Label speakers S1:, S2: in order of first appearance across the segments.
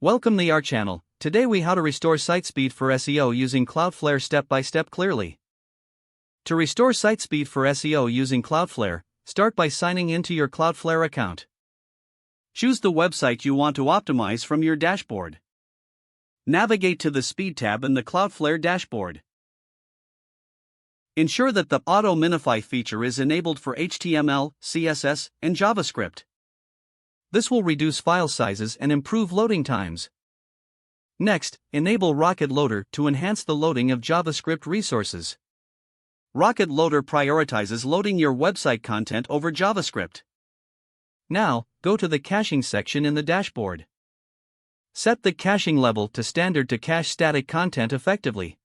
S1: Welcome to our channel. Today we how to restore site speed for SEO using Cloudflare step by step clearly. To restore site speed for SEO using Cloudflare, start by signing into your Cloudflare account. Choose the website you want to optimize from your dashboard. Navigate to the Speed tab in the Cloudflare dashboard. Ensure that the Auto Minify feature is enabled for HTML, CSS, and JavaScript. This will reduce file sizes and improve loading times. Next, enable Rocket Loader to enhance the loading of JavaScript resources. Rocket Loader prioritizes loading your website content over JavaScript. Now, go to the caching section in the dashboard. Set the caching level to standard to cache static content effectively.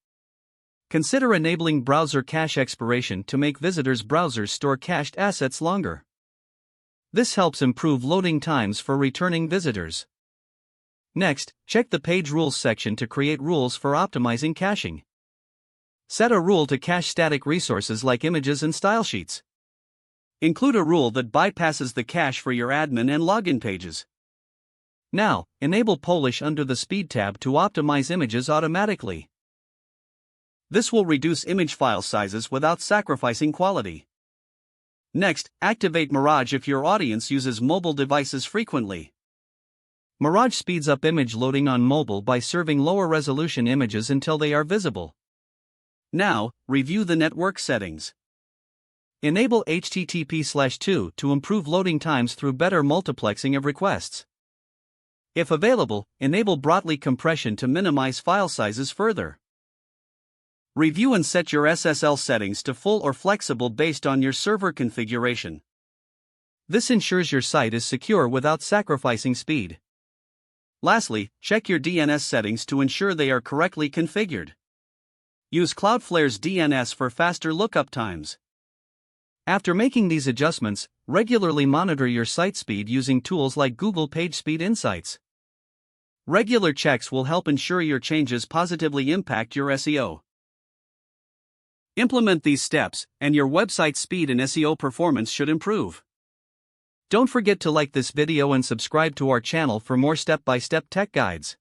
S1: Consider enabling browser cache expiration to make visitors' browsers store cached assets longer. This helps improve loading times for returning visitors. Next, check the Page Rules section to create rules for optimizing caching. Set a rule to cache static resources like images and style sheets. Include a rule that bypasses the cache for your admin and login pages. Now, enable Polish under the Speed tab to optimize images automatically. This will reduce image file sizes without sacrificing quality. Next, activate Mirage if your audience uses mobile devices frequently. Mirage speeds up image loading on mobile by serving lower resolution images until they are visible. Now, review the network settings. Enable HTTP/2 to improve loading times through better multiplexing of requests. If available, enable Brotli compression to minimize file sizes further. Review and set your SSL settings to full or flexible based on your server configuration. This ensures your site is secure without sacrificing speed. Lastly, check your DNS settings to ensure they are correctly configured. Use Cloudflare's DNS for faster lookup times. After making these adjustments, regularly monitor your site speed using tools like Google PageSpeed Insights. Regular checks will help ensure your changes positively impact your SEO. Implement these steps, and your website speed and SEO performance should improve. Don't forget to like this video and subscribe to our channel for more step-by-step tech guides.